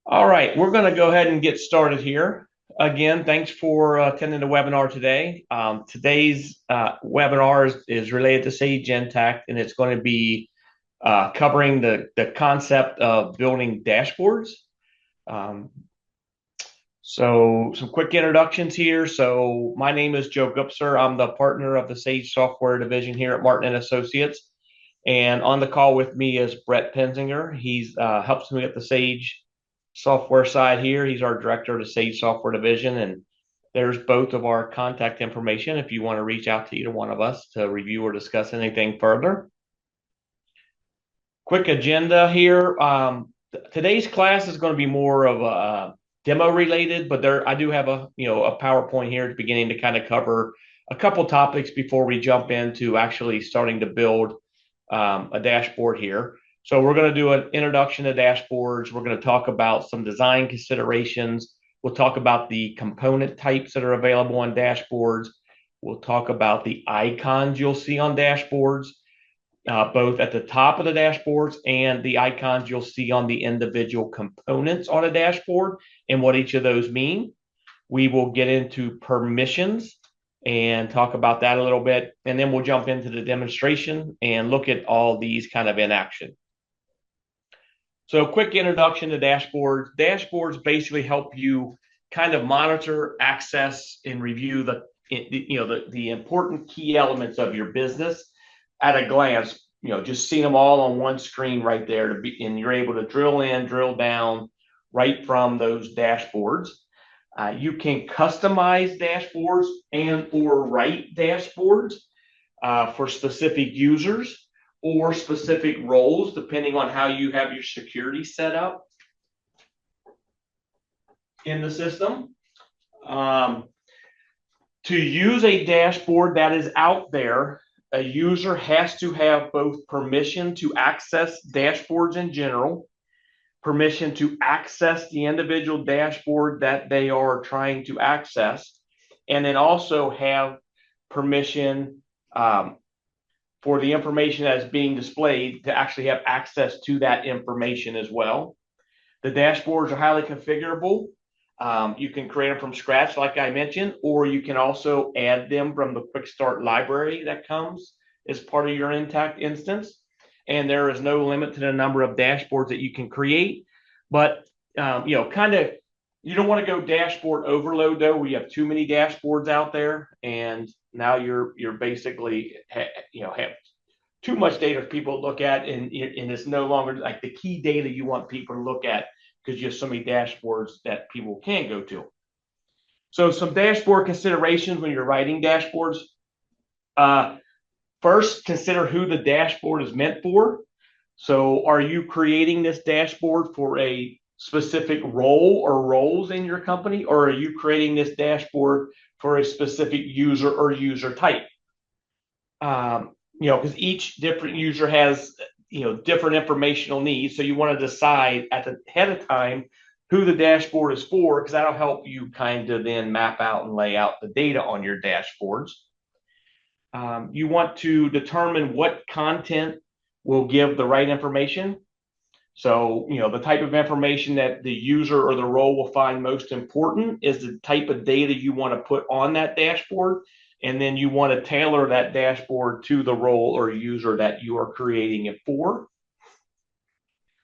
All right, we're going to go ahead and get started here. Again, thanks for attending the webinar today. Today's webinar is related to Sage Intacct, and it's going to be covering the concept of building dashboards. Um, so some quick introductions here. So my name is Joe Gupser. I'm the partner of the Sage Software Division here at Martin and Associates. And on the call with me is Brett Penzinger. He's helps me at the Sage software side here. He's our director of the Sage Software Division, and there's both of our contact information if you want to reach out to either one of us to review or discuss anything further. Quick agenda here. Today's class is going to be more of a demo related, but I do have a PowerPoint here at the beginning to kind of cover a couple topics before we jump into actually starting to build a dashboard here. So we're going to do an introduction to dashboards. We're going to talk about some design considerations. We'll talk about the component types that are available on dashboards. We'll talk about the icons you'll see on dashboards, both at the top of the dashboards and the icons you'll see on the individual components on a dashboard and what each of those mean. We will get into permissions and talk about that a little bit. And then we'll jump into the demonstration and look at all these kind of in action. So quick introduction to dashboards. Dashboards basically help you kind of monitor, access, and review the important key elements of your business at a glance. Just seeing them all on one screen right there and you're able to drill in, drill down right from those dashboards. You can customize dashboards and or write dashboards for specific users or specific roles, depending on how you have your security set up in the system. To use a dashboard that is out there, a user has to have both permission to access dashboards in general, permission to access the individual dashboard that they are trying to access, and then also have permission for the information that is being displayed to actually have access to that information as well. The dashboards are highly configurable. You can create them from scratch, like I mentioned, or you can also add them from the Quick Start library that comes as part of your Intacct instance. And there is no limit to the number of dashboards that you can create. But kind of, you don't want to go dashboard overload though, where you have too many dashboards out there, and now you're basically have too much data for people to look at, and it's no longer like the key data you want people to look at because you have so many dashboards that people can go to. So some dashboard considerations when you're writing dashboards. First, consider who the dashboard is meant for. So are you creating this dashboard for a specific role or roles in your company, or are you creating this dashboard for a specific user or user type? Because each different user has different informational needs, so you want to decide at the head of time who the dashboard is for, because that'll help you kind of then map out and lay out the data on your dashboards. You want to determine what content will give the right information. So, the type of information that the user or the role will find most important is the type of data you want to put on that dashboard. And then you want to tailor that dashboard to the role or user that you are creating it for.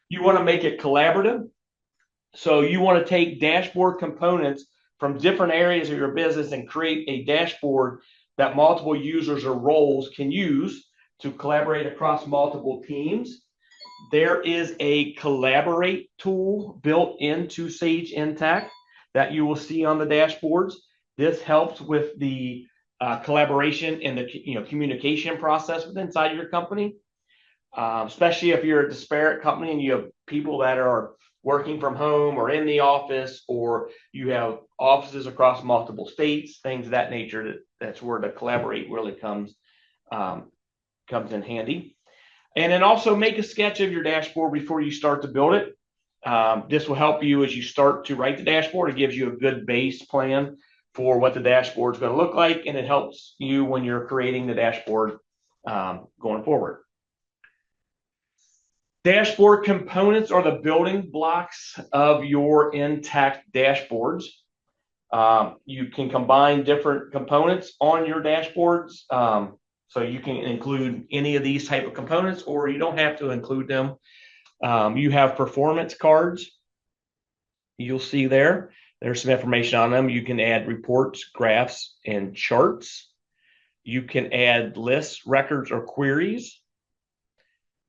You want to make it collaborative. So you want to take dashboard components from different areas of your business and create a dashboard that multiple users or roles can use to collaborate across multiple teams. There is a collaborate tool built into Sage Intacct that you will see on the dashboards. This helps with the collaboration and the communication process within inside your company, especially if you're a disparate company and you have people that are working from home or in the office, or you have offices across multiple states, things of that nature. That's where the collaborate really comes in handy. And then also make a sketch of your dashboard before you start to build it. This will help you as you start to write the dashboard. It gives you a good base plan for what the dashboard is going to look like, and it helps you when you're creating the dashboard going forward. Dashboard components are the building blocks of your Intacct dashboards. You can combine different components on your dashboards. So you can include any of these type of components, or you don't have to include them. You have performance cards. You'll see there's some information on them. You can add reports, graphs, and charts. You can add lists, records, or queries.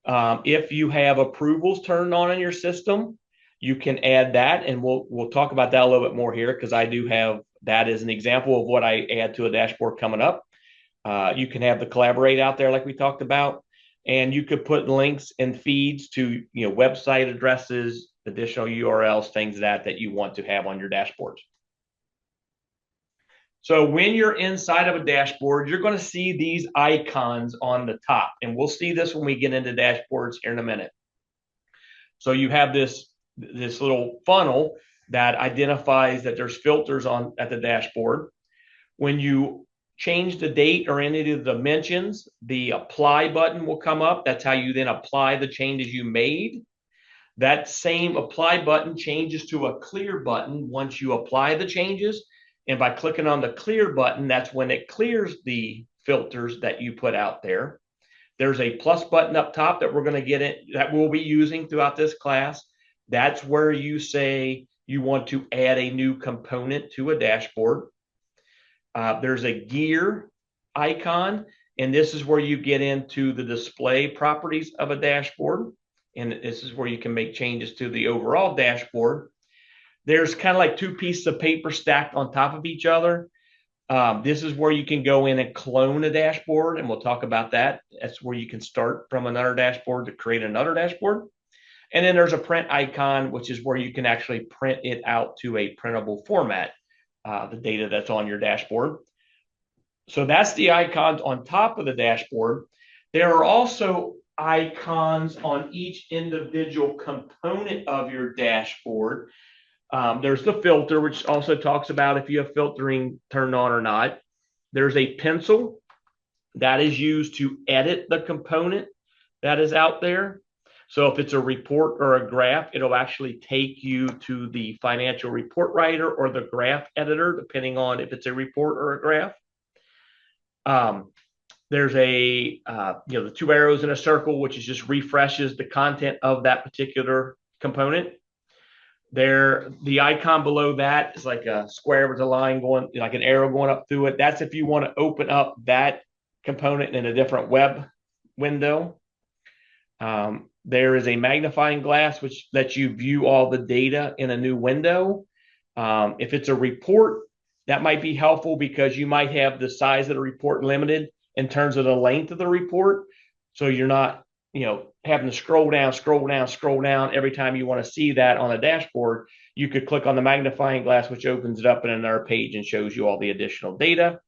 If you have approvals turned on in your system, you can add that, and we'll talk about that a little bit more here, because I do have that as an example of what I add to a dashboard coming up. You can have the collaborate out there like we talked about, and you could put links and feeds to website addresses, additional URLs, things that you want to have on your dashboards. So when you're inside of a dashboard, you're going to see these icons on the top, and we'll see this when we get into dashboards here in a minute. So you have this little funnel that identifies that there's filters on at the dashboard. When you change the date or any of the dimensions, the apply button will come up. That's how you then apply the changes you made. That same apply button changes to a clear button once you apply the changes. And by clicking on the clear button, that's when it clears the filters that you put out there. There's a plus button up top that we're going to get in, that we'll be using throughout this class. That's where you say you want to add a new component to a dashboard. There's a gear icon, and this is where you get into the display properties of a dashboard. And this is where you can make changes to the overall dashboard. There's kind of like two pieces of paper stacked on top of each other. This is where you can go in and clone a dashboard, and we'll talk about that. That's where you can start from another dashboard to create another dashboard. And then there's a print icon, which is where you can actually print it out to a printable format, the data that's on your dashboard. So that's the icons on top of the dashboard. There are also icons on each individual component of your dashboard. There's the filter, which also talks about if you have filtering turned on or not. There's a pencil that is used to edit the component that is out there. So if it's a report or a graph, it'll actually take you to the financial report writer or the graph editor, depending on if it's a report or a graph. There's the two arrows in a circle, which is just refreshes the content of that particular component. The icon below that is like a square with a line going, like an arrow going up through it. That's if you want to open up that component in a different web window. There is a magnifying glass, which lets you view all the data in a new window. If it's a report, that might be helpful because you might have the size of the report limited in terms of the length of the report. So you're not, having to scroll down every time you want to see that on a dashboard. You could click on the magnifying glass, which opens it up in another page and shows you all the additional data.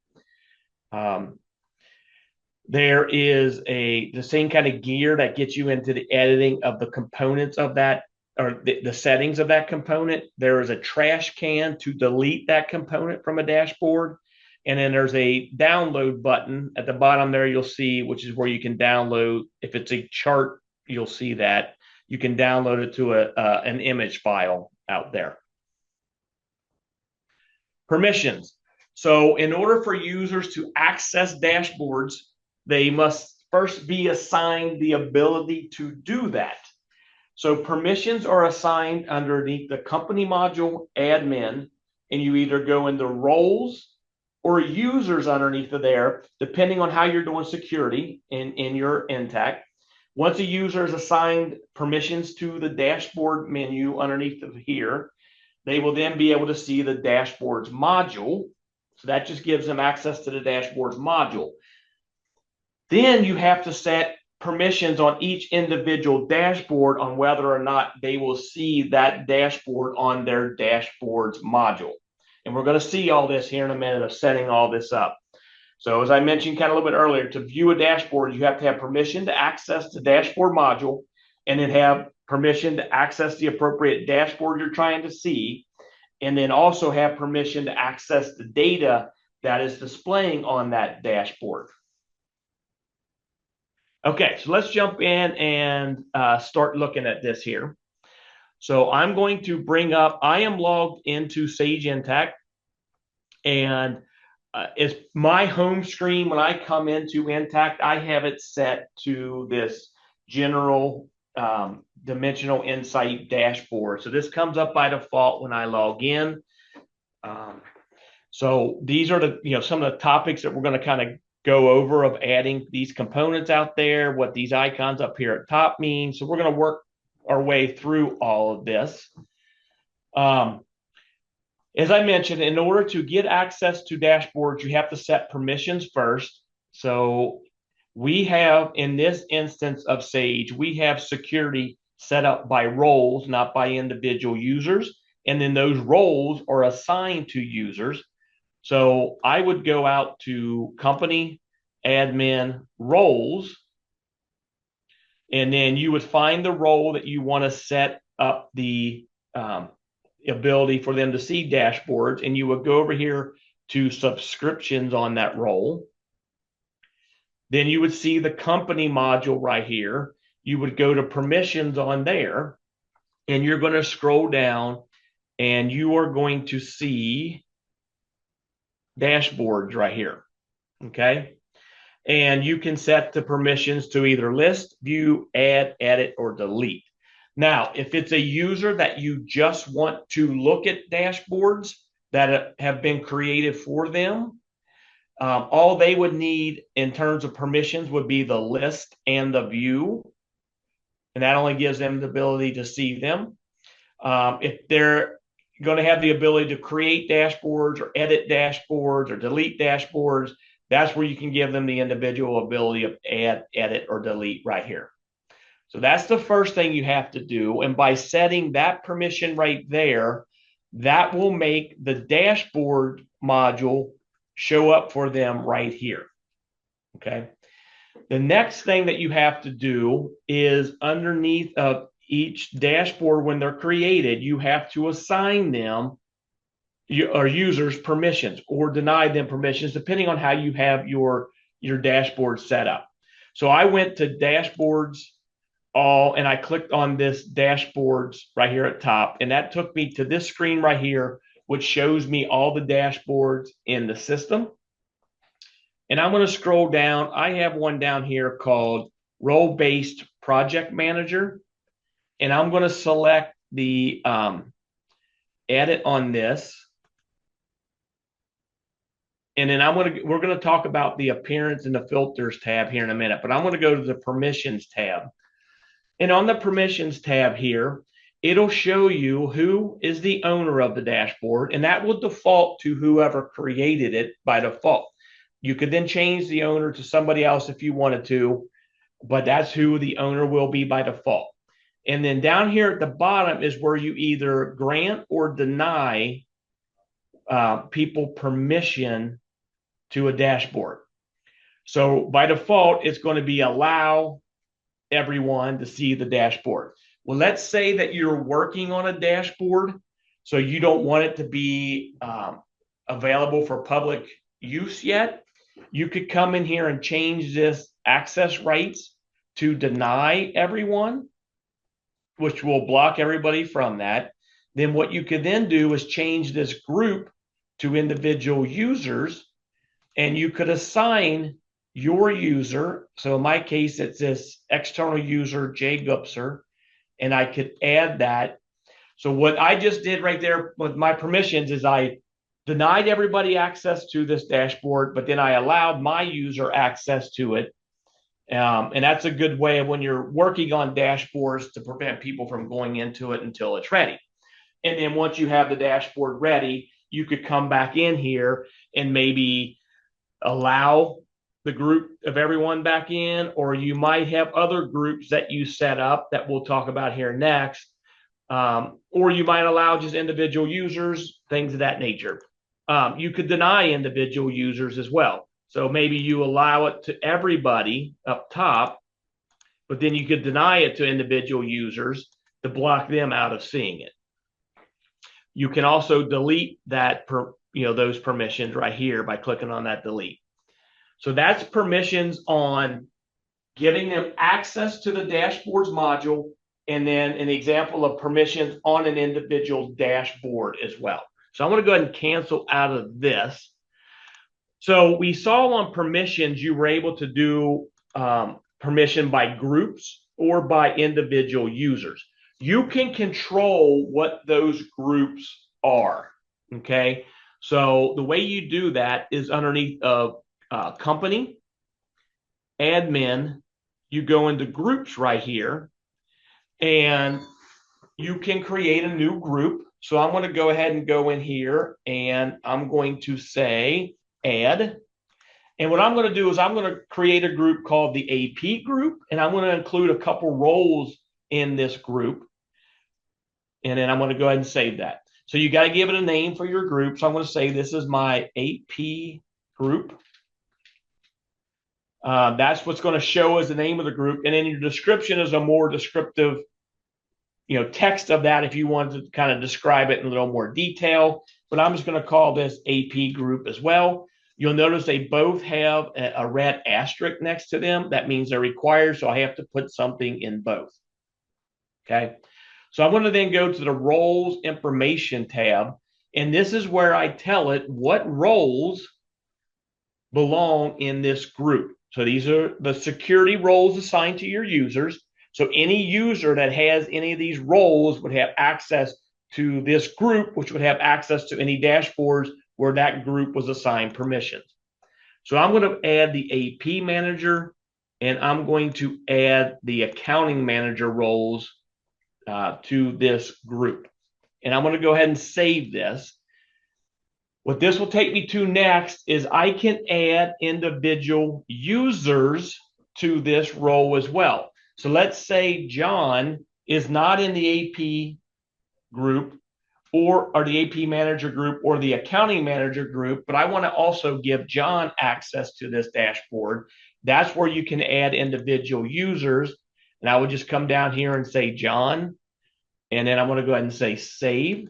There is the same kind of gear that gets you into the editing of the components of that, or the settings of that component. There is a trash can to delete that component from a dashboard. And then there's a download button at the bottom there, you'll see, which is where you can download. If it's a chart, you'll see that you can download it to an image file out there. Permissions. So in order for users to access dashboards, they must first be assigned the ability to do that. So permissions are assigned underneath the company module admin, and you either go into roles or users underneath of there, depending on how you're doing security in your Intacct. Once a user is assigned permissions to the dashboard menu underneath of here, they will then be able to see the dashboards module. So that just gives them access to the dashboards module. Then you have to set permissions on each individual dashboard on whether or not they will see that dashboard on their dashboards module. And we're going to see all this here in a minute of setting all this up. So as I mentioned kind of a little bit earlier, to view a dashboard, you have to have permission to access the dashboard module, and then have permission to access the appropriate dashboard you're trying to see, and then also have permission to access the data that is displaying on that dashboard. Okay, so let's jump in and start looking at this here. So I'm going to bring up, I am logged into Sage Intacct, and it's my home screen. When I come into Intacct, I have it set to this general dimensional insight dashboard. So this comes up by default when I log in. Um, so these are some of the topics that we're going to kind of go over of adding these components out there, what these icons up here at top mean. So we're going to work our way through all of this. As I mentioned, in order to get access to dashboards, you have to set permissions first. So we have, in this instance of Sage, we have security set up by roles, not by individual users. And then those roles are assigned to users. So I would go out to company, admin, roles, and then you would find the role that you want to set up the ability for them to see dashboards, and you would go over here to subscriptions on that role. Then you would see the company module right here. You would go to permissions on there, and you're going to scroll down, and you are going to see dashboards right here. Okay. And you can set the permissions to either list, view, add, edit, or delete. Now, if it's a user that you just want to look at dashboards that have been created for them, all they would need in terms of permissions would be the list and the view. And that only gives them the ability to see them. If they're going to have the ability to create dashboards or edit dashboards or delete dashboards, that's where you can give them the individual ability of add, edit, or delete right here. So that's the first thing you have to do. And by setting that permission right there, that will make the dashboard module show up for them right here. Okay. The next thing that you have to do is underneath of each dashboard, when they're created, you have to assign them or users permissions or deny them permissions, depending on how you have your dashboard set up. So I went to dashboards all, and I clicked on this dashboards right here at top, and that took me to this screen right here, which shows me all the dashboards in the system. And I'm going to scroll down. I have one down here called Role-Based Project Manager, and I'm going to select the edit on this. And then we're going to talk about the appearance and the filters tab here in a minute, but I'm going to go to the permissions tab. And on the permissions tab here, it'll show you who is the owner of the dashboard, and that will default to whoever created it by default. You could then change the owner to somebody else if you wanted to, but that's who the owner will be by default. And then down here at the bottom is where you either grant or deny people permission to a dashboard. So by default, it's going to be allow everyone to see the dashboard. Well, let's say that you're working on a dashboard, so you don't want it to be available for public use yet. You could come in here and change this access rights to deny everyone, which will block everybody from that. Then what you could then do is change this group to individual users, and you could assign your user. So in my case, it's this external user, Jay Gupser, and I could add that. So what I just did right there with my permissions is I denied everybody access to this dashboard, but then I allowed my user access to it. And that's a good way of when you're working on dashboards to prevent people from going into it until it's ready. And then once you have the dashboard ready, you could come back in here and maybe allow the group of everyone back in, or you might have other groups that you set up that we'll talk about here next. Or you might allow just individual users, things of that nature. You could deny individual users as well. So maybe you allow it to everybody up top, but then you could deny it to individual users to block them out of seeing it. You can also delete that those permissions right here by clicking on that delete. So that's permissions on giving them access to the dashboards module, and then an example of permissions on an individual dashboard as well. So I'm going to go ahead and cancel out of this. So we saw on permissions, you were able to do permission by groups or by individual users. You can control what those groups are, okay? So the way you do that is underneath company, admin, you go into groups right here, and you can create a new group. So I'm going to go ahead and go in here, and I'm going to say add. And what I'm going to do is I'm going to create a group called the AP group, and I'm going to include a couple roles in this group. And then I'm going to go ahead and save that. So you got to give it a name for your group. So I'm going to say this is my AP group. That's what's going to show as the name of the group. And then your description is a more descriptive, text of that if you want to kind of describe it in a little more detail. But I'm just going to call this AP group as well. You'll notice they both have a red asterisk next to them. That means they're required, so I have to put something in both. Okay. So I'm going to then go to the roles information tab, and this is where I tell it what roles belong in this group. So these are the security roles assigned to your users. So any user that has any of these roles would have access to this group, which would have access to any dashboards where that group was assigned permissions. So I'm going to add the AP manager, and I'm going to add the accounting manager roles to this group. And I'm going to go ahead and save this. What this will take me to next is I can add individual users to this role as well. So let's say John is not in the AP group or the AP manager group or the accounting manager group, but I want to also give John access to this dashboard. That's where you can add individual users. And I would just come down here and say John, and then I'm going to go ahead and say save.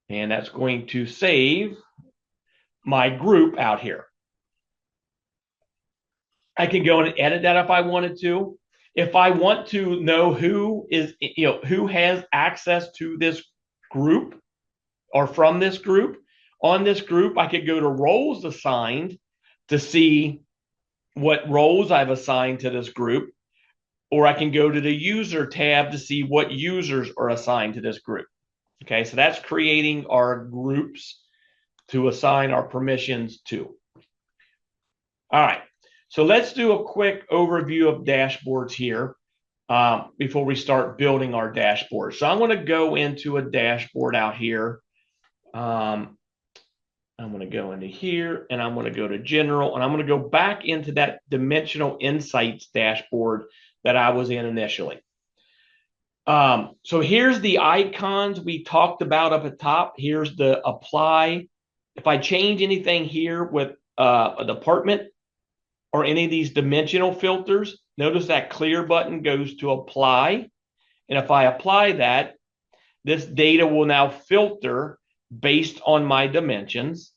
And that's going to save my group out here. I can go and edit that if I wanted to. If I want to know who has access to this group or from this group, on this group, I could go to roles assigned to see what roles I've assigned to this group, or I can go to the user tab to see what users are assigned to this group. Okay, so that's creating our groups to assign our permissions to. All right, so let's do a quick overview of dashboards here before we start building our dashboard. So I'm going to go into a dashboard out here. I'm going to go into here, and I'm going to go to general, and I'm going to go back into that dimensional insights dashboard that I was in initially. So here's the icons we talked about up at top. Here's the apply. If I change anything here with a department or any of these dimensional filters, notice that clear button goes to apply. And if I apply that, this data will now filter based on my dimensions.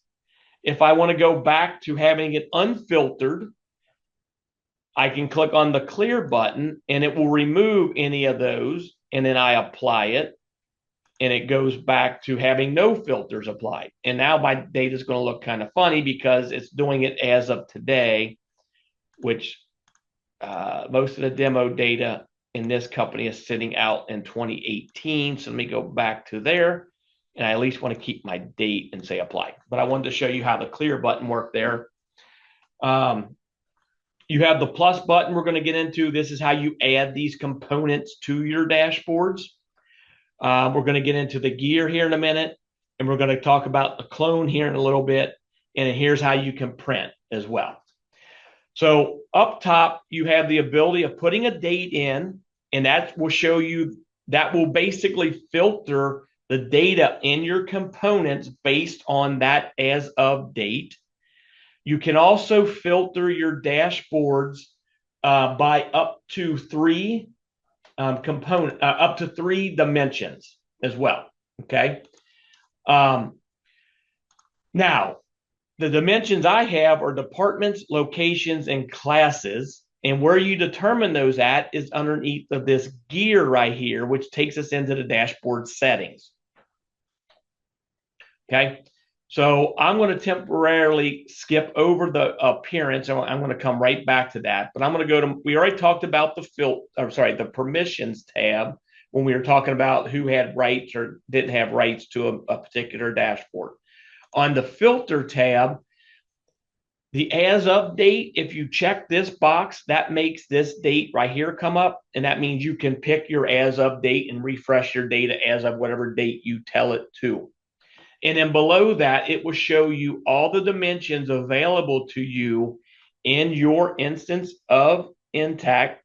If I want to go back to having it unfiltered, I can click on the clear button and it will remove any of those. And then I apply it and it goes back to having no filters applied. And now my data is going to look kind of funny because it's doing it as of today, which most of the demo data in this company is sitting out in 2018. So let me go back to there, and I at least want to keep my date and say apply. But I wanted to show you how the clear button worked there. You have the plus button we're going to get into. This is how you add these components to your dashboards. We're going to get into the gear here in a minute, and we're going to talk about the clone here in a little bit. And here's how you can print as well. So up top, you have the ability of putting a date in, and that will show you, that will basically filter the data in your components based on that as of date. You can also filter your dashboards by up to three up to three dimensions as well. Okay. Now, the dimensions I have are departments, locations, and classes. And where you determine those at is underneath of this gear right here, which takes us into the dashboard settings. Okay. So I'm going to temporarily skip over the appearance. I'm going to come right back to that, but I'm going to go to, we already talked about the permissions tab when we were talking about who had rights or didn't have rights to a particular dashboard. On the filter tab, the as of date, if you check this box, that makes this date right here come up. And that means you can pick your as of date and refresh your data as of whatever date you tell it to. And then below that, it will show you all the dimensions available to you in your instance of Intacct.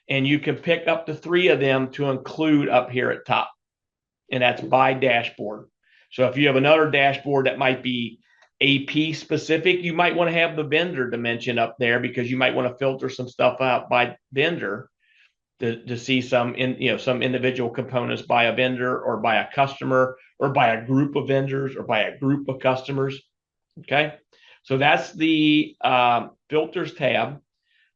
And you can pick up to 3 of them to include up here at top. And that's by dashboard. So if you have another dashboard that might be AP specific, you might want to have the vendor dimension up there because you might want to filter some stuff out by vendor to see some some individual components by a vendor or by a customer or by a group of vendors or by a group of customers. Okay, so that's the filters tab.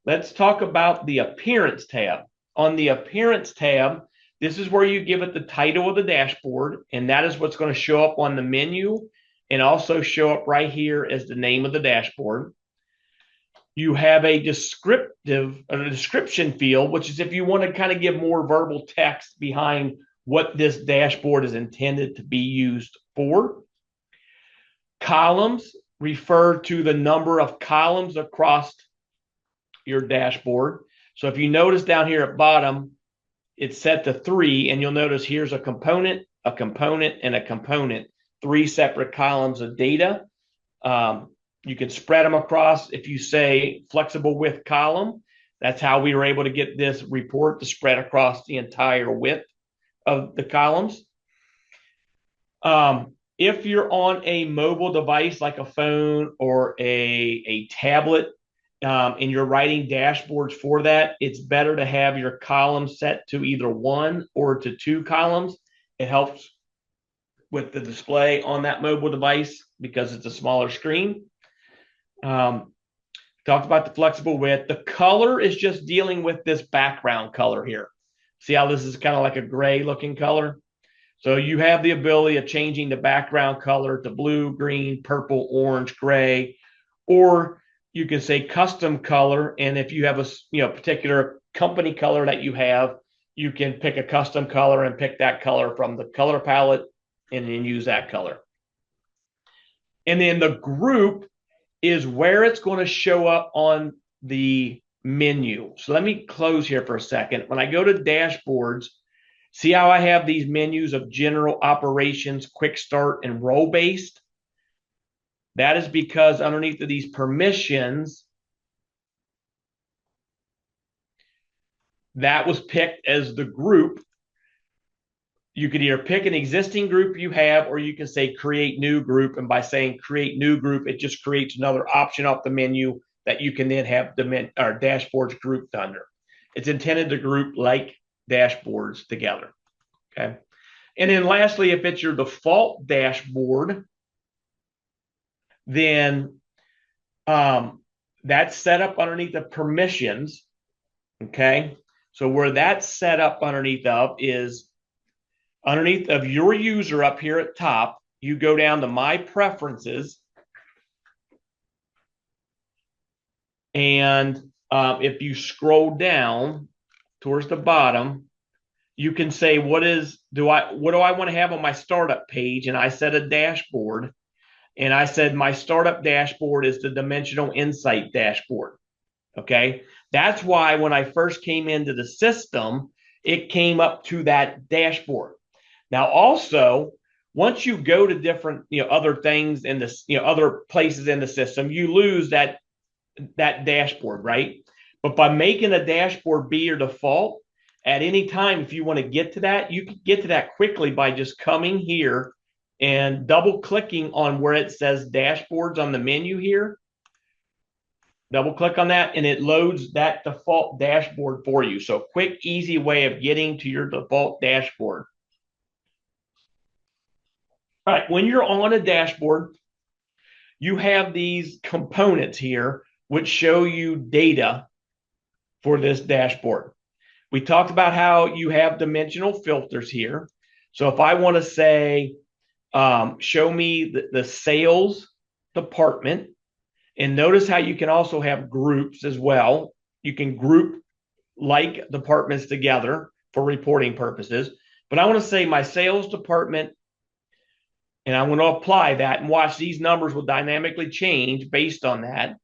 Let's talk about the appearance tab. On the appearance tab, this is where you give it the title of the dashboard, and that is what's going to show up on the menu and also show up right here as the name of the dashboard. You have a description field, which is if you want to kind of give more verbal text behind what this dashboard is intended to be used for. Columns refer to the number of columns across your dashboard. So if you notice down here at bottom, it's set to 3, and you'll notice here's a component, and a component, 3 separate columns of data. You can spread them across. If you say flexible width column, that's how we were able to get this report to spread across the entire width of the columns. If you're on a mobile device like a phone or a tablet, and you're writing dashboards for that, it's better to have your columns set to either 1 or to 2 columns. It helps with the display on that mobile device because it's a smaller screen. Talked about the flexible width. The color is just dealing with this background color here. See how this is kind of like a gray looking color? So you have the ability of changing the background color to blue, green, purple, orange, gray, or you can say custom color. And if you have a particular company color that you have, you can pick a custom color and pick that color from the color palette and then use that color. And then the group is where it's going to show up on the menu. So let me close here for a second. When I go to dashboards, see how I have these menus of general operations, quick start, and role based? That is because underneath of these permissions, that was picked as the group. You could either pick an existing group you have, or you can say create new group. And by saying create new group, it just creates another option off the menu that you can then have dashboards grouped under. It's intended to group like dashboards together. Okay. And then lastly, if it's your default dashboard, then that's set up underneath the permissions. Okay. So where that's set up underneath of is underneath of your user up here at top, you go down to my preferences. And if you scroll down towards the bottom, you can say, what do I want to have on my startup page? And I set a dashboard. And I said my startup dashboard is the dimensional insight dashboard. Okay. That's why when I first came into the system, it came up to that dashboard. Now, also, once you go to different, other things in this, other places in the system, you lose that dashboard, right? But by making a dashboard be your default, at any time, if you want to get to that, you can get to that quickly by just coming here and double clicking on where it says dashboards on the menu here. Double click on that and it loads that default dashboard for you. So quick, easy way of getting to your default dashboard. All right, when you're on a dashboard, you have these components here which show you data for this dashboard. We talked about how you have dimensional filters here. So if I want to say, show me the sales department, and notice how you can also have groups as well. You can group like departments together for reporting purposes. But I want to say my sales department, and I'm going to apply that and watch these numbers will dynamically change based on that.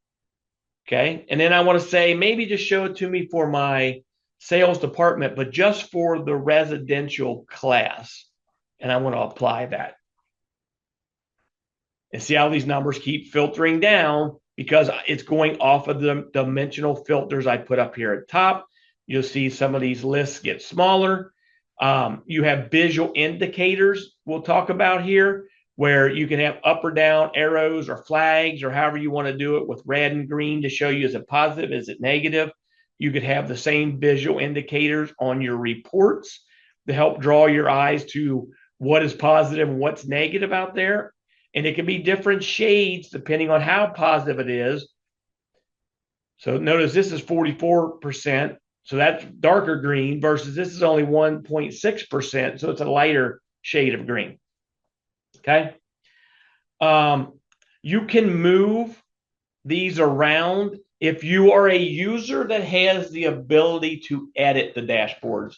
Okay. And then I want to say, maybe just show it to me for my sales department, but just for the residential class. And I want to apply that. And see how these numbers keep filtering down because it's going off of the dimensional filters I put up here at top. You'll see some of these lists get smaller. You have visual indicators we'll talk about here, where you can have up or down arrows or flags or however you want to do it with red and green to show you, is it positive, is it negative? You could have the same visual indicators on your reports to help draw your eyes to what is positive and what's negative out there. And it can be different shades depending on how positive it is. So notice this is 44%. So that's darker green versus this is only 1.6%. So it's a lighter shade of green. Okay. You can move these around if you are a user that has the ability to edit the dashboards.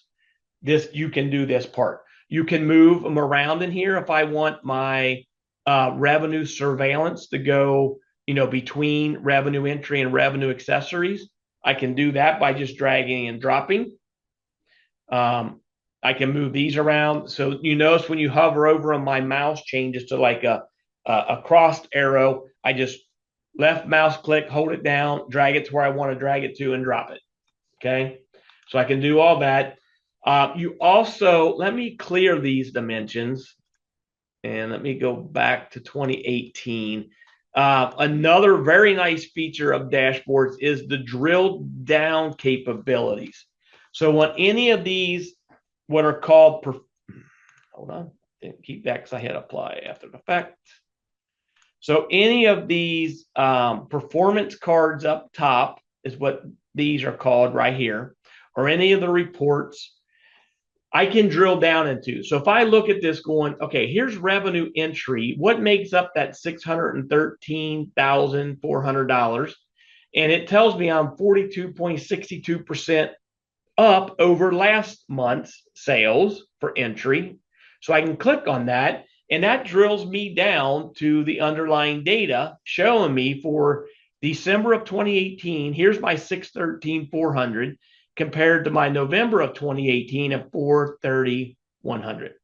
You can do this part. You can move them around in here. If I want my revenue surveillance to go, between revenue entry and revenue accessories, I can do that by just dragging and dropping. I can move these around. So you notice when you hover over them, my mouse changes to like a crossed arrow. I just left mouse click, hold it down, drag it to where I want to drag it to and drop it. Okay. So I can do all that. You also, let me clear these dimensions and let me go back to 2018. Another very nice feature of dashboards is the drill down capabilities. So on any of these, what are called, hold on, didn't keep that because I hit apply after the fact. So any of these performance cards up top is what these are called right here, or any of the reports I can drill down into. So if I look at this going, okay, here's revenue entry. What makes up that $613,400? And it tells me I'm 42.62% up over last month's sales for entry. So I can click on that, and that drills me down to the underlying data showing me for December of 2018, here's my 613,400 compared to my November of 2018 of 430,100.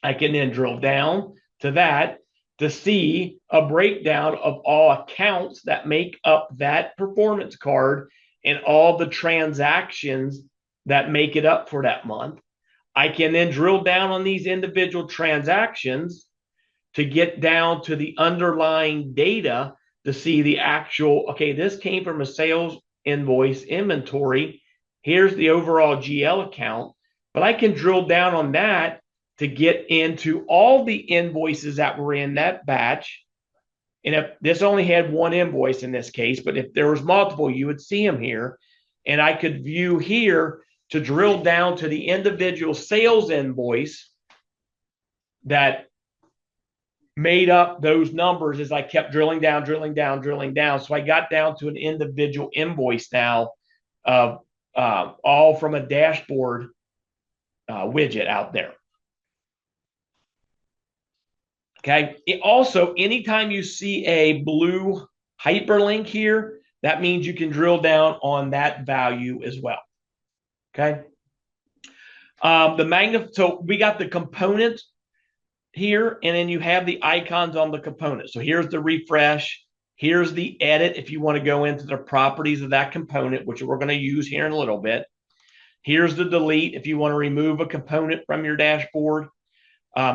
I can then drill down to that to see a breakdown of all accounts that make up that performance card and all the transactions that make it up for that month. I can then drill down on these individual transactions to get down to the underlying data to see the actual, okay, this came from a sales invoice inventory. Here's the overall GL account, but I can drill down on that to get into all the invoices that were in that batch. And if this only had one invoice in this case, but if there was multiple, you would see them here. And I could view here to drill down to the individual sales invoice that made up those numbers as I kept drilling down. So I got down to an individual invoice now of all from a dashboard widget out there. Okay. Also, anytime you see a blue hyperlink here, that means you can drill down on that value as well. Okay. So we got the component here, and then you have the icons on the component. So here's the refresh. Here's the edit if you want to go into the properties of that component, which we're going to use here in a little bit. Here's the delete if you want to remove a component from your dashboard.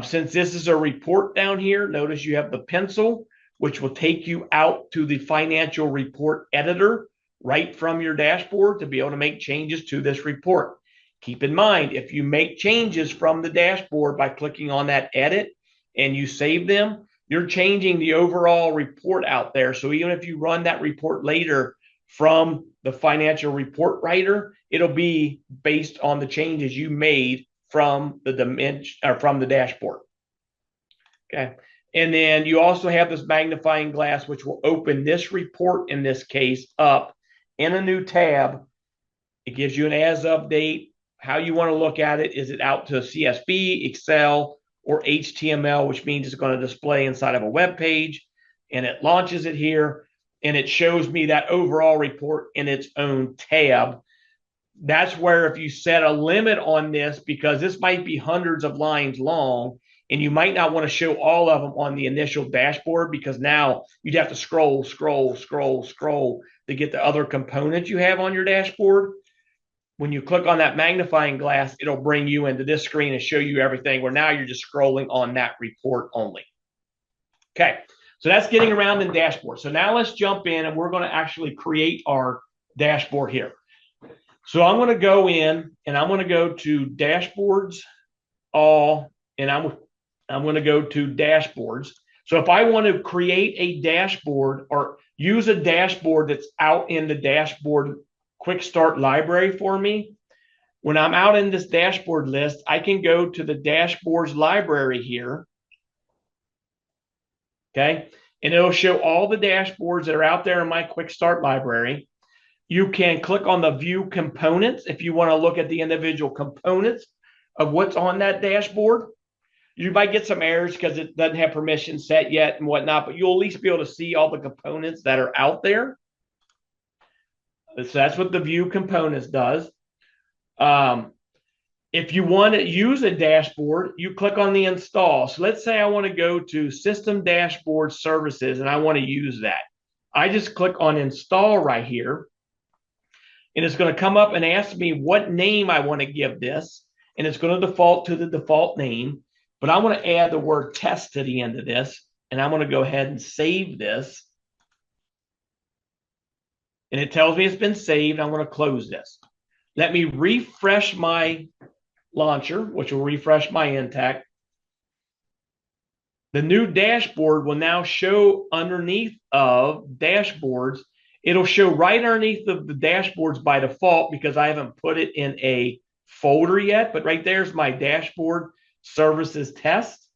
Since this is a report down here, notice you have the pencil, which will take you out to the financial report editor right from your dashboard to be able to make changes to this report. Keep in mind, if you make changes from the dashboard by clicking on that edit and you save them, you're changing the overall report out there. So even if you run that report later from the financial report writer, it'll be based on the changes you made from the dimension or from the dashboard. Okay. And then you also have this magnifying glass, which will open this report in this case up in a new tab. It gives you an as of date, how you want to look at it. Is it out to CSV, Excel, or HTML, which means it's going to display inside of a web page, and it launches it here, and it shows me that overall report in its own tab. That's where if you set a limit on this, because this might be hundreds of lines long, and you might not want to show all of them on the initial dashboard, because now you'd have to scroll to get the other components you have on your dashboard. When you click on that magnifying glass, it'll bring you into this screen and show you everything, where now you're just scrolling on that report only. Okay, so that's getting around in dashboard. So now let's jump in, and we're going to actually create our dashboard here. So I'm going to go in, and I'm going to go to dashboards, all, and I'm going to go to dashboards. So if I want to create a dashboard or use a dashboard that's out in the dashboard quick start library for me, when I'm out in this dashboard list, I can go to the dashboards library here. Okay. And it'll show all the dashboards that are out there in my quick start library. You can click on the view components if you want to look at the individual components of what's on that dashboard. You might get some errors because it doesn't have permission set yet and whatnot, but you'll at least be able to see all the components that are out there. So that's what the view components does. If you want to use a dashboard, you click on the install. So let's say I want to go to System Dashboard Services and I want to use that. I just click on install right here, and it's going to come up and ask me what name I want to give this, and it's going to default to the default name. But I want to add the word test to the end of this, and I'm going to go ahead and save this. And it tells me it's been saved. I'm going to close this. Let me refresh my launcher, which will refresh my Intacct. The new dashboard will now show underneath of dashboards. It'll show right underneath of the dashboards by default because I haven't put it in a folder yet. But right there's my dashboard services test.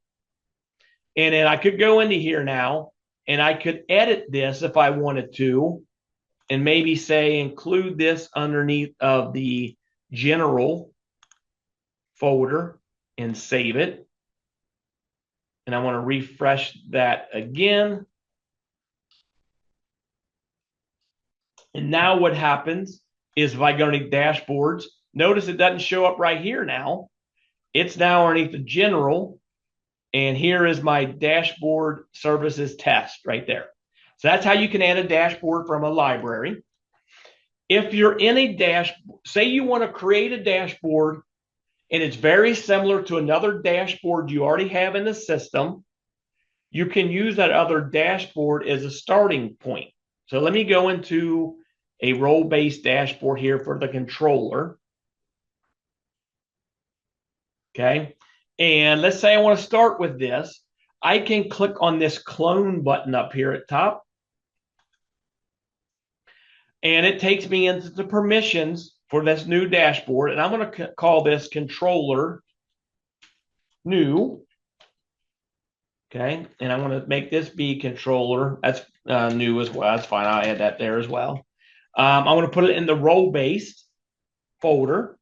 And then I could go into here now and I could edit this if I wanted to, and maybe say include this underneath of the general folder and save it. And I want to refresh that again. And now what happens is if I go to dashboards, notice it doesn't show up right here now. It's now underneath the general. And here is my dashboard services test right there. So that's how you can add a dashboard from a library. If you're in a dashboard, say you want to create a dashboard and it's very similar to another dashboard you already have in the system, you can use that other dashboard as a starting point. So let me go into a role-based dashboard here for the controller. Okay. And let's say I want to start with this. I can click on this clone button up here at top. And it takes me into the permissions for this new dashboard. And I'm going to call this controller new. Okay. And I'm going to make this be controller. That's new as well. That's fine. I'll add that there as well. I'm going to put it in the role-based folder.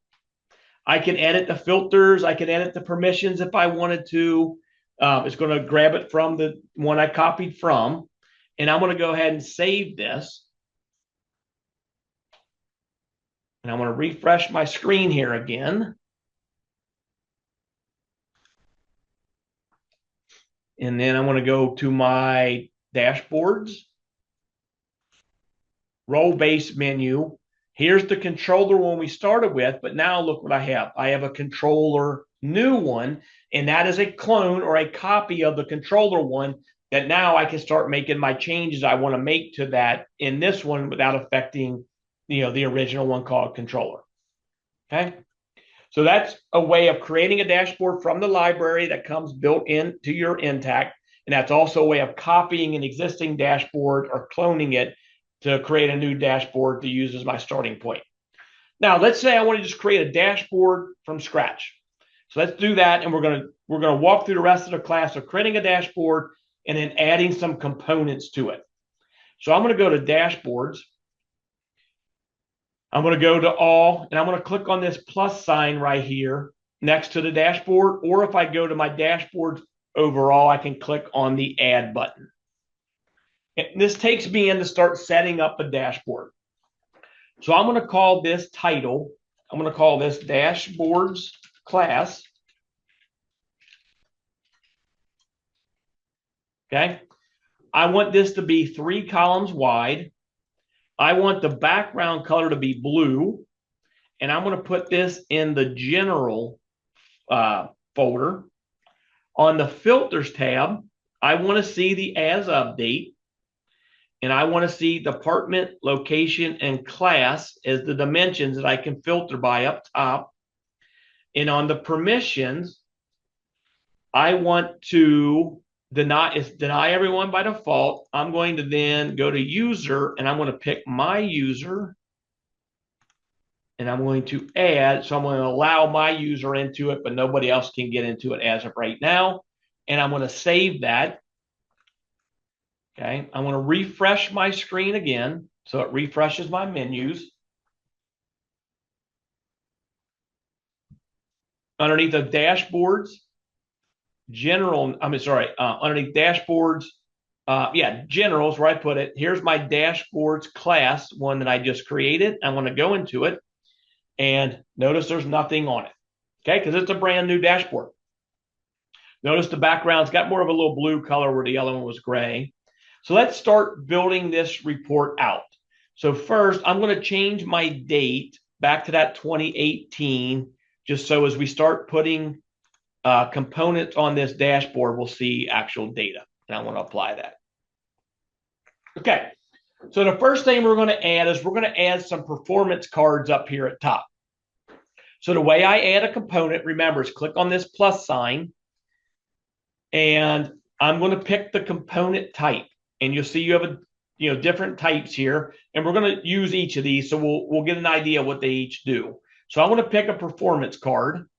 I can edit the filters. I can edit the permissions if I wanted to. It's going to grab it from the one I copied from. And I'm going to go ahead and save this. And I'm going to refresh my screen here again. And then I'm going to go to my dashboards, role-based menu. Here's the controller one we started with, but now look what I have. I have a controller new one, and that is a clone or a copy of the controller one that now I can start making my changes I want to make to that in this one without affecting, the original one called controller. Okay. So that's a way of creating a dashboard from the library that comes built into your Intacct. And that's also a way of copying an existing dashboard or cloning it to create a new dashboard to use as my starting point. Now, let's say I want to just create a dashboard from scratch. So let's do that, and we're gonna walk through the rest of the class of creating a dashboard and then adding some components to it. So I'm going to go to dashboards. I'm going to go to all, and I'm going to click on this plus sign right here next to the dashboard. Or if I go to my dashboard overall, I can click on the add button. And this takes me in to start setting up a dashboard. So I'm going to call this title. I'm going to call this dashboards class. Okay. I want this to be 3 columns wide. I want the background color to be blue. And I'm going to put this in the general folder. On the filters tab, I want to see the as update. And I want to see department, location, and class as the dimensions that I can filter by up top. And on the permissions, I want to deny everyone by default. I'm going to then go to user, and I'm going to pick my user. And I'm going to add, so I'm going to allow my user into it, but nobody else can get into it as of right now. And I'm going to save that. Okay, I'm going to refresh my screen again, so it refreshes my menus. Underneath the dashboards, underneath dashboards, generals, where I put it. Here's my dashboards class, one that I just created. I'm going to go into it, and notice there's nothing on it, okay, because it's a brand new dashboard. Notice the background's got more of a little blue color where the yellow one was gray. So let's start building this report out. So first, I'm going to change my date back to that 2018, just so as we start putting components on this dashboard, we'll see actual data. And I want to apply that. Okay, so the first thing we're going to add is we're going to add some performance cards up here at top. So the way I add a component, remember, is click on this plus sign, and I'm going to pick the component type. And you'll see you have different types here, and we're going to use each of these, so we'll get an idea what they each do. So I'm going to pick a performance card,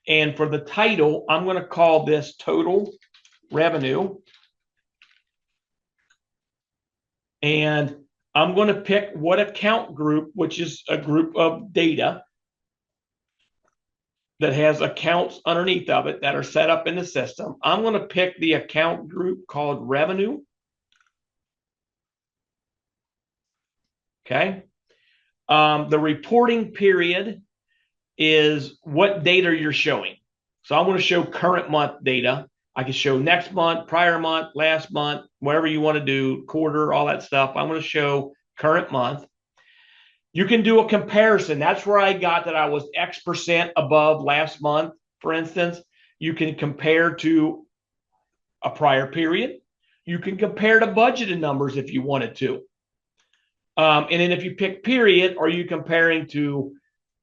and for the title, I'm going to call this total revenue, and I'm going to pick what account group, which is a group of data that has accounts underneath of it that are set up in the system. I'm going to pick the account group called revenue. Okay. The reporting period is what data you're showing. So I'm going to show current month data. I can show next month, prior month, last month, whatever you want to do, quarter, all that stuff. I'm going to show current month. You can do a comparison. That's where I got that I was X% above last month, for instance. You can compare to a prior period. You can compare to budgeted numbers if you wanted to. And then if you pick period, are you comparing to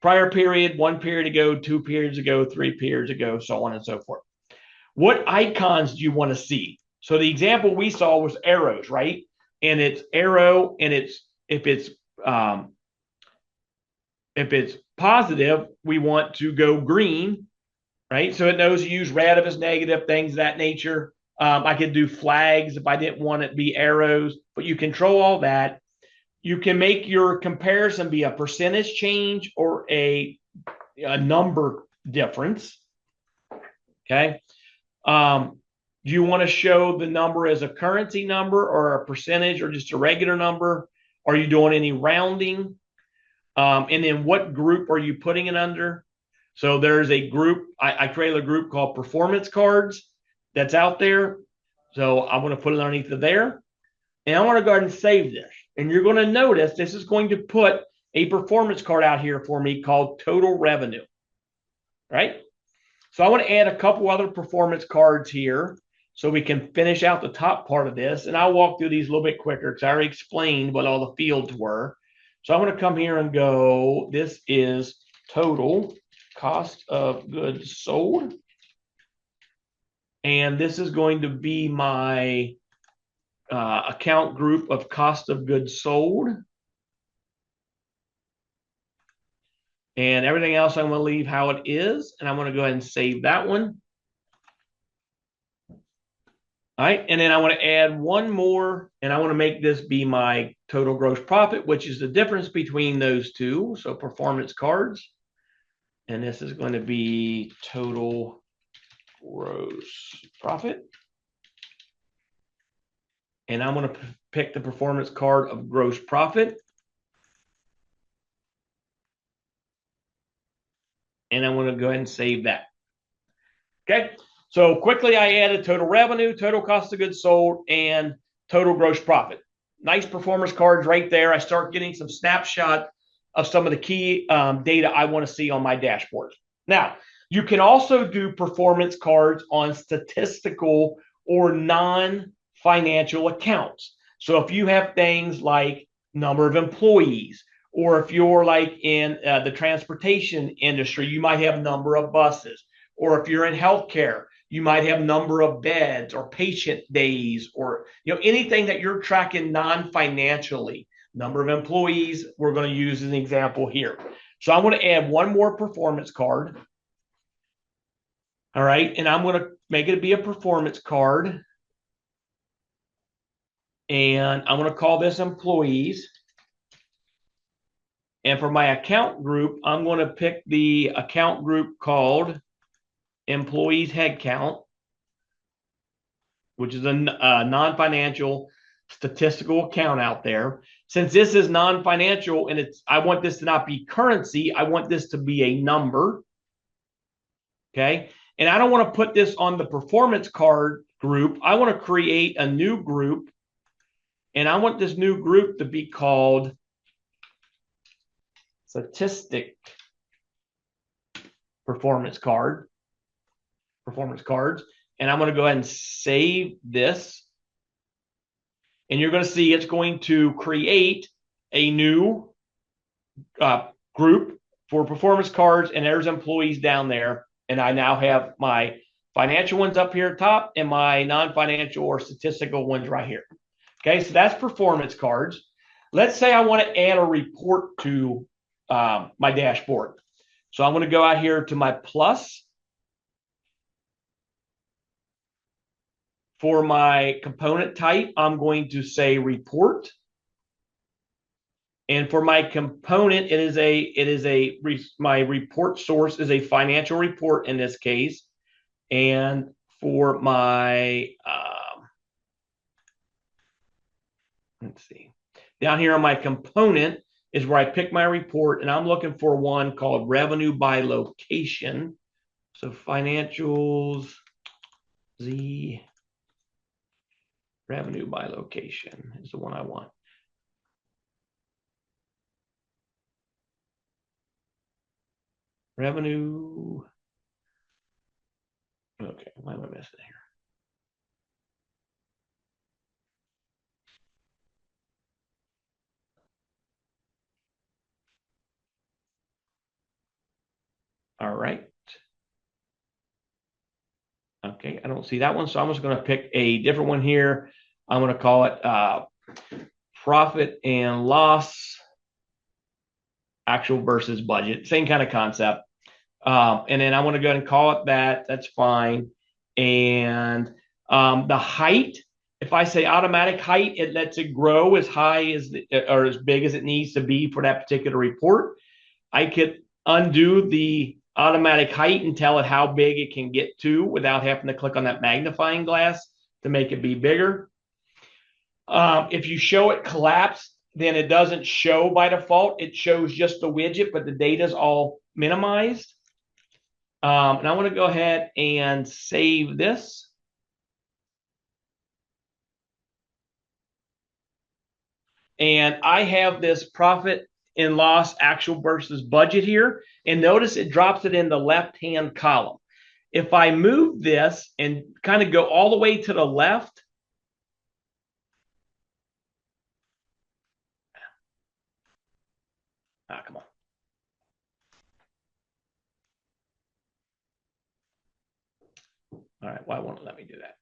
prior period, 1 period ago, 2 periods ago, 3 periods ago, so on and so forth. What icons do you want to see? So the example we saw was arrows, right? And it's arrow, and if it's positive, we want to go green, right? So it knows you use red if it's negative, things of that nature. I could do flags if I didn't want it to be arrows, but you control all that. You can make your comparison be a percentage change or a number difference. Okay. Do you want to show the number as a currency number or a percentage or just a regular number? Are you doing any rounding? And then what group are you putting it under? So there's a group, I created a group called performance cards that's out there. So I'm going to put it underneath of there. And I want to go ahead and save this. And you're going to notice this is going to put a performance card out here for me called total revenue, right? So I want to add a couple other performance cards here so we can finish out the top part of this. And I'll walk through these a little bit quicker because I already explained what all the fields were. So I'm going to come here and go, this is total cost of goods sold. And this is going to be my account group of cost of goods sold. And everything else I'm going to leave how it is. And I'm going to go ahead and save that one. All right. And then I want to add one more, and I want to make this be my total gross profit, which is the difference between those two. So performance cards. And this is going to be total gross profit. And I'm going to pick the performance card of gross profit. And I'm going to go ahead and save that. Okay. So quickly, I added total revenue, total cost of goods sold, and total gross profit. Nice performance cards right there. I start getting some snapshot of some of the key data I want to see on my dashboard. Now, you can also do performance cards on statistical or non-financial accounts. So if you have things like number of employees, or if you're like in the transportation industry, you might have number of buses. Or if you're in healthcare, you might have number of beds or patient days, or anything that you're tracking non-financially. Number of employees, we're going to use as an example here. So I'm going to add one more performance card. All right, and I'm going to make it be a performance card. And I'm going to call this employees. And for my account group, I'm going to pick the account group called employees headcount, which is a non-financial statistical account out there. Since this is non-financial and I want this to not be currency, I want this to be a number. Okay. And I don't want to put this on the performance card group. I want to create a new group. And I want this new group to be called statistic performance cards. And I'm going to go ahead and save this. And you're going to see it's going to create a new group for performance cards, and there's employees down there. And I now have my financial ones up here at top and my non-financial or statistical ones right here. Okay, so that's performance cards. Let's say I want to add a report to my dashboard. So I'm going to go out here to my plus. For my component type, I'm going to say report. And for my component, my report source is a financial report in this case. And for my, let's see, down here on my component is where I pick my report, and I'm looking for one called revenue by location. So financials, Z, revenue by location is the one I want. Revenue. Okay, why am I missing here? All right. Okay, I don't see that one, so I'm just going to pick a different one here. I'm going to call it profit and loss, actual versus budget. Same kind of concept. And then I want to go ahead and call it that. That's fine. And the height, if I say automatic height, it lets it grow as high as or as big as it needs to be for that particular report. I could undo the automatic height and tell it how big it can get to without having to click on that magnifying glass to make it be bigger. If you show it collapsed, then it doesn't show by default. It shows just the widget, but the data is all minimized. And I want to go ahead and save this. And I have this profit and loss actual versus budget here. And notice it drops it in the left-hand column. If I move this and kind of go all the way to the left, come on. All right, why won't it let me do that?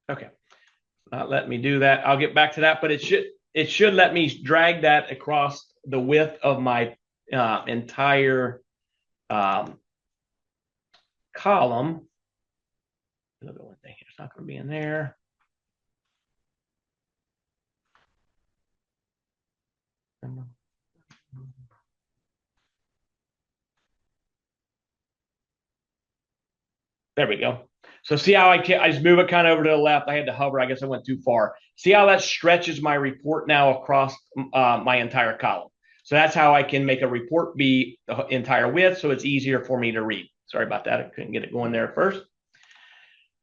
Okay, not letting me do that. I'll get back to that, but it should let me drag that across the width of my entire column. Another one thing, it's not going to be in there. There we go. So see how I just move it kind of over to the left. I had to hover. I guess I went too far. See how that stretches my report now across my entire column. So that's how I can make a report be the entire width, so it's easier for me to read. Sorry about that. I couldn't get it going there first.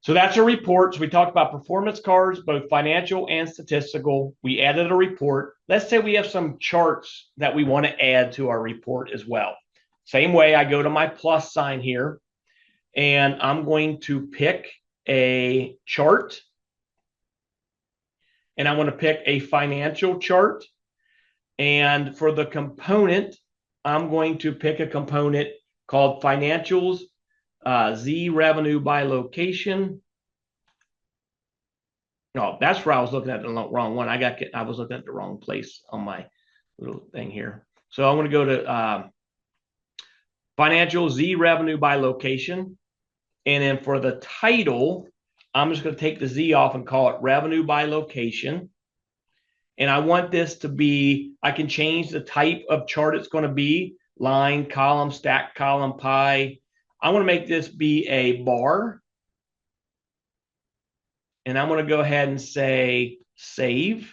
So that's a report. So we talked about performance cards, both financial and statistical. We added a report. Let's say we have some charts that we want to add to our report as well. Same way, I go to my plus sign here, and I'm going to pick a chart, and I want to pick a financial chart. And for the component, I'm going to pick a component called financials, Z revenue by location. No, that's where I was looking at the wrong one. I was looking at the wrong place on my little thing here. So I'm going to go to financial Z revenue by location. And then for the title, I'm just going to take the Z off and call it revenue by location. And I want this to be, I can change the type of chart it's going to be, line, column, stack column, pie. I want to make this be a bar. And I'm going to go ahead and say save.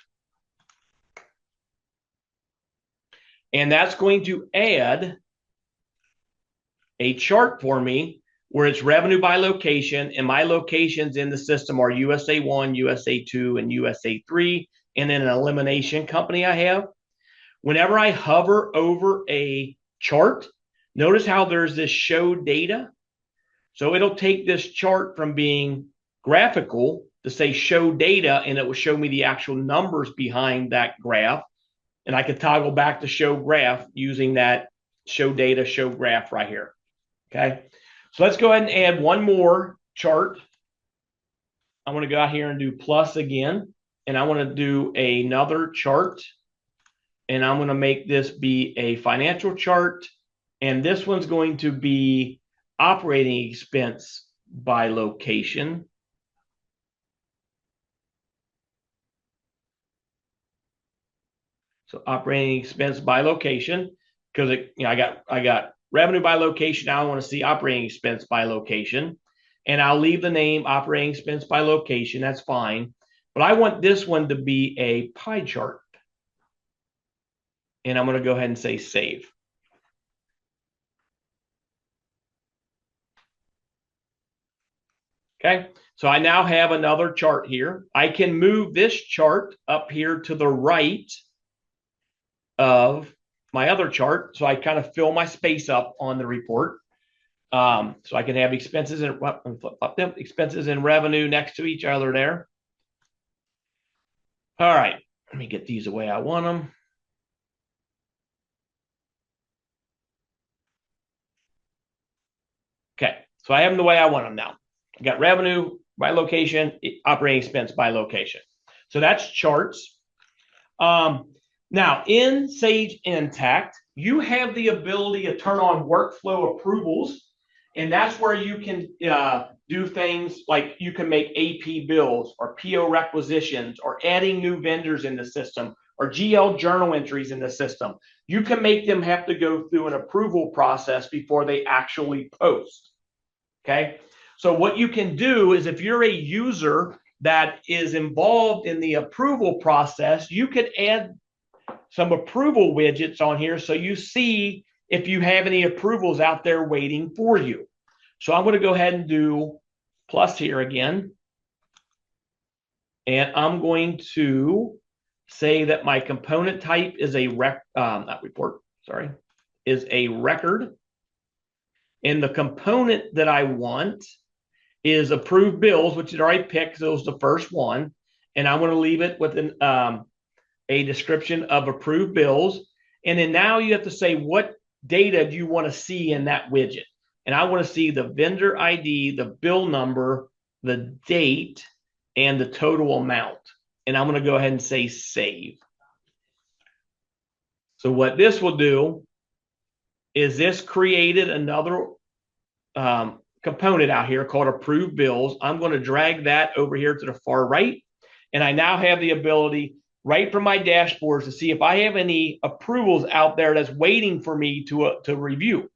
And that's going to add a chart for me where it's revenue by location, and my locations in the system are USA 1, USA 2, and USA 3, and then an elimination company I have. Whenever I hover over a chart, notice how there's this show data. So it'll take this chart from being graphical to say show data, and it will show me the actual numbers behind that graph. And I can toggle back to show graph using that show data, show graph right here. Okay. So let's go ahead and add one more chart. I want to go out here and do plus again. And I want to do another chart. And I'm going to make this be a financial chart. And this one's going to be operating expense by location. So operating expense by location, because I got revenue by location. Now I want to see operating expense by location. And I'll leave the name operating expense by location. That's fine. But I want this one to be a pie chart. And I'm going to go ahead and say save. Okay, so I now have another chart here. I can move this chart up here to the right of my other chart. So I kind of fill my space up on the report. So I can have expenses and expenses and revenue next to each other there. All right, let me get these the way I want them. Okay, so I have them the way I want them now. I got revenue by location, operating expense by location. So that's charts. Now in Sage Intacct, you have the ability to turn on workflow approvals, and that's where you can do things like you can make AP bills or PO requisitions or adding new vendors in the system or GL journal entries in the system. You can make them have to go through an approval process before they actually post. Okay, so what you can do is if you're a user that is involved in the approval process, you could add some approval widgets on here so you see if you have any approvals out there waiting for you. So I'm going to go ahead and do plus here again. And I'm going to say that my component type is a is a record. And the component that I want is approved bills, which it already picked. So it was the first one. And I want to leave it with an a description of approved bills. And then now you have to say what data do you want to see in that widget. And I want to see the vendor ID, the bill number, the date, and the total amount. And I'm going to go ahead and say save. So what this will do is this created another component out here called approved bills. I'm going to drag that over here to the far right. And I now have the ability right from my dashboards to see if I have any approvals out there that's waiting for me to review.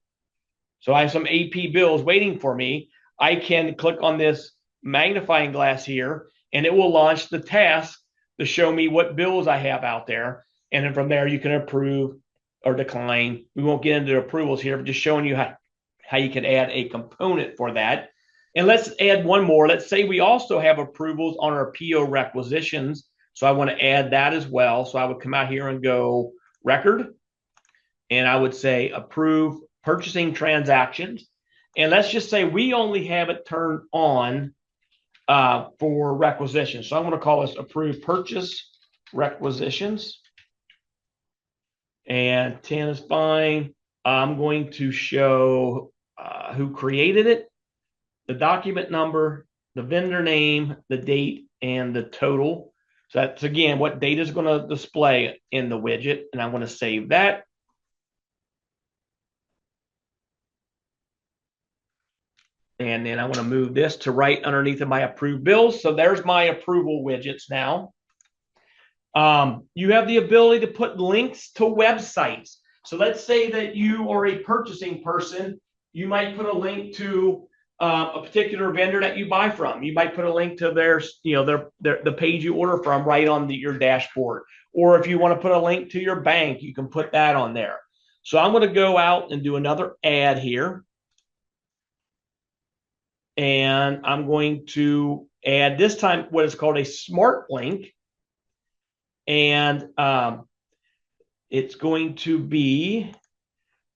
So I have some AP bills waiting for me. I can click on this magnifying glass here, and it will launch the task to show me what bills I have out there. And then from there, you can approve or decline. We won't get into approvals here, but just showing you how you can add a component for that. And let's add one more. Let's say we also have approvals on our PO requisitions. So I want to add that as well. So I would come out here and go record, and I would say approve purchasing transactions. And let's just say we only have it turned on for requisitions. So I'm going to call this approve purchase requisitions. And 10 is fine. I'm going to show who created it, the document number, the vendor name, the date, and the total. So that's, again, what data is going to display in the widget. And I'm going to save that. And then I want to move this to right underneath of my approved bills. So there's my approval widgets now. You have the ability to put links to websites. So let's say that you are a purchasing person. You might put a link to a particular vendor that you buy from. You might put a link to their, the page you order from right on your dashboard. Or if you want to put a link to your bank, you can put that on there. So I'm going to go out and do another ad here. And I'm going to add this time what is called a smart link. And it's going to be,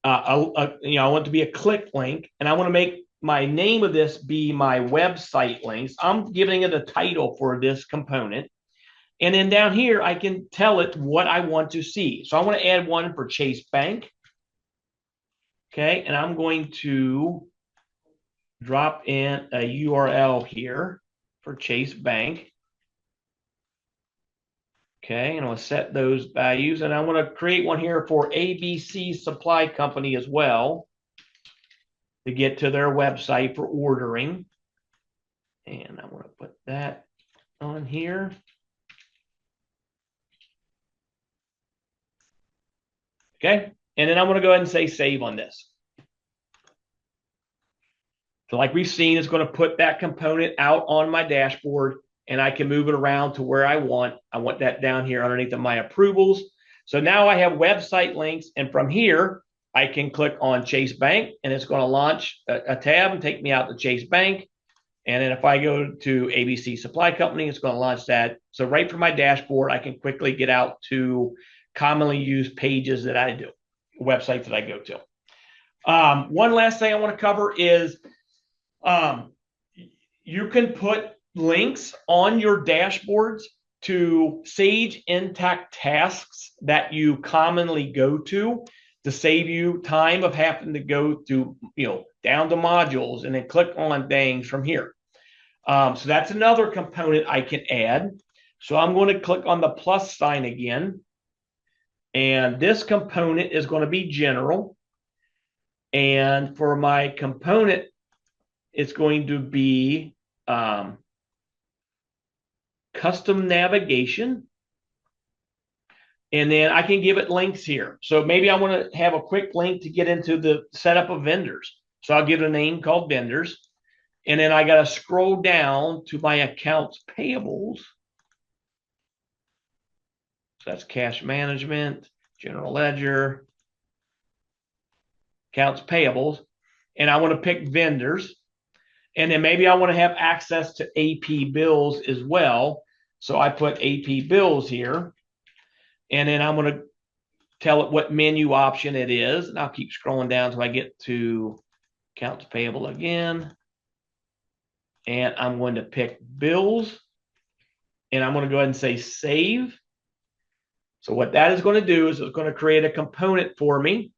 I want it to be a click link. And I want to make my name of this be my website links. I'm giving it a title for this component. And then down here, I can tell it what I want to see. So I want to add one for Chase Bank. Okay, and I'm going to drop in a URL here for Chase Bank. Okay, and I'm going to set those values. And I want to create one here for ABC Supply Company as well to get to their website for ordering. And I want to put that on here. Okay, and then I'm going to go ahead and say save on this. So like we've seen, it's going to put that component out on my dashboard, and I can move it around to where I want. I want that down here underneath of my approvals. So now I have website links, and from here, I can click on Chase Bank, and it's going to launch a tab and take me out to Chase Bank. And then if I go to ABC Supply Company, it's going to launch that. So right from my dashboard, I can quickly get out to commonly used pages that I do, websites that I go to. One last thing I want to cover is you can put links on your dashboards to Sage Intacct tasks that you commonly go to save you time of having to go to, down to modules and then click on things from here. So that's another component I can add. So I'm going to click on the plus sign again. And this component is going to be general. And for my component, it's going to be custom navigation. And then I can give it links here. So maybe I want to have a quick link to get into the setup of vendors. So I'll give it a name called vendors. And then I got to scroll down to my accounts payables. So that's cash management, general ledger, accounts payables. And I want to pick vendors. And then maybe I want to have access to AP bills as well. So I put AP bills here. And then I'm going to tell it what menu option it is. And I'll keep scrolling down until I get to accounts payable again. And I'm going to pick bills. And I'm going to go ahead and say save. So what that is going to do is it's going to create a component for me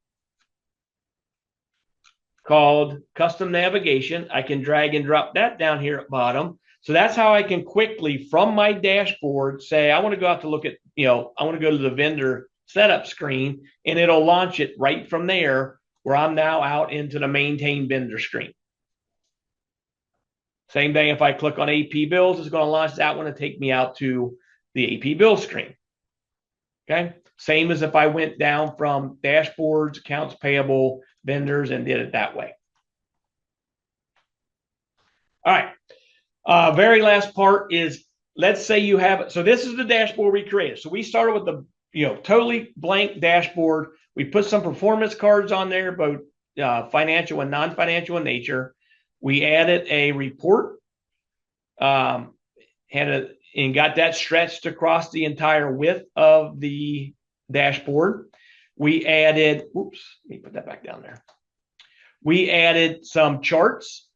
called custom navigation. I can drag and drop that down here at bottom. So that's how I can quickly from my dashboard say, I want to go out to look at, I want to go to the vendor setup screen, and it'll launch it right from there where I'm now out into the maintain vendor screen. Same thing if I click on AP bills, it's going to launch that one and take me out to the AP bill screen. Okay. Same as if I went down from dashboards, accounts payable, vendors, and did it that way. All right. Very last part is, let's say you have it. So this is the dashboard we created. So we started with the totally blank dashboard. We put some performance cards on there, both financial and non-financial in nature. We added a report, and got that stretched across the entire width of the dashboard. We added, oops, let me put that back down there. We added some charts.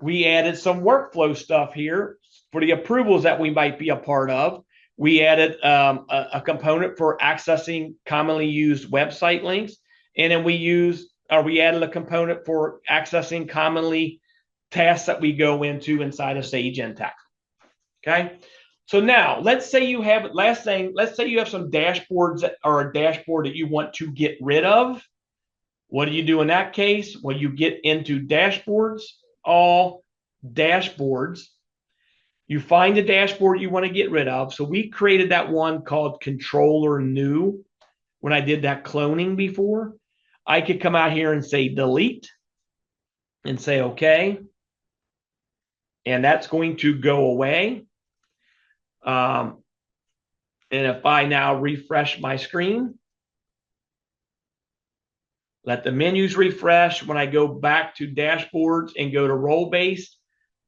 We added some workflow stuff here for the approvals that we might be a part of. We added a component for accessing commonly used website links. And then we added a component for accessing commonly tasks that we go into inside of Sage Intacct. Okay. So now let's say you have, let's say you have some dashboards or a dashboard that you want to get rid of. What do you do in that case? Well, you get into dashboards, all dashboards. You find the dashboard you want to get rid of. So we created that one called controller new when I did that cloning before. I could come out here and say delete and say okay. And that's going to go away. And if I now refresh my screen, let the menus refresh. When I go back to dashboards and go to role-based,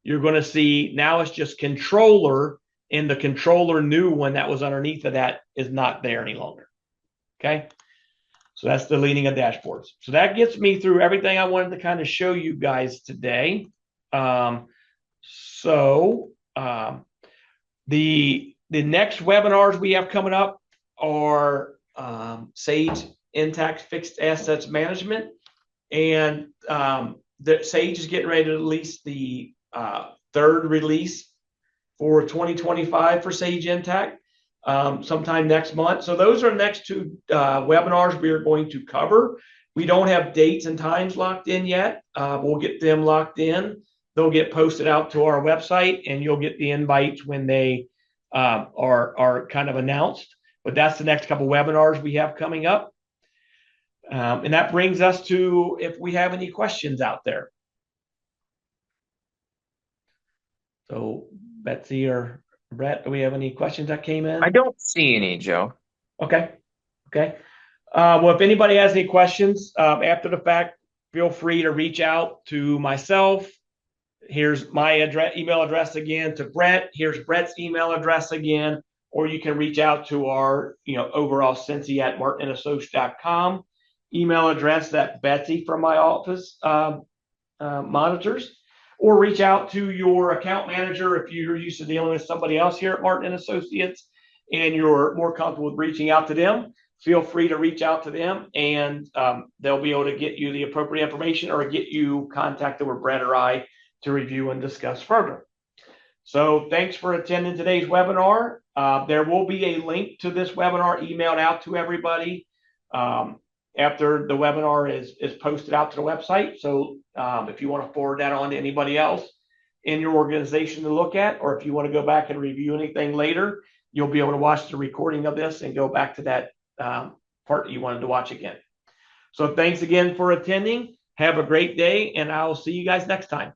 you're going to see now it's just controller, and the controller new one that was underneath of that is not there any longer. Okay. So that's deleting of dashboards. So that gets me through everything I wanted to kind of show you guys today. The next webinars we have coming up are Sage Intacct Fixed Assets Management, and the Sage is getting ready to release the third release for 2025 for Sage Intacct sometime next month. So those are the next two webinars we are going to cover. We don't have dates and times locked in yet. We'll get them locked in. They'll get posted out to our website, and you'll get the invites when they are kind of announced. But that's the next couple webinars we have coming up. And that brings us to if we have any questions out there. So Betsy or Brett, do we have any questions that came in? I don't see any, Joe. Okay. Well, if anybody has any questions after the fact, feel free to reach out to myself. Here's my email address again to Brett. Here's Brett's email address again. Or you can reach out to our, overall Cincy at martinassociates.com email address that Betsy from my office monitors. Or reach out to your account manager if you're used to dealing with somebody else here at Martin & Associates and you're more comfortable with reaching out to them. Feel free to reach out to them, and they'll be able to get you the appropriate information or get you contacted with Brett or I to review and discuss further. So thanks for attending today's webinar. There will be a link to this webinar emailed out to everybody after the webinar is posted out to the website. So if you want to forward that on to anybody else in your organization to look at, or if you want to go back and review anything later, you'll be able to watch the recording of this and go back to that part that you wanted to watch again. So thanks again for attending. Have a great day, and I'll see you guys next time.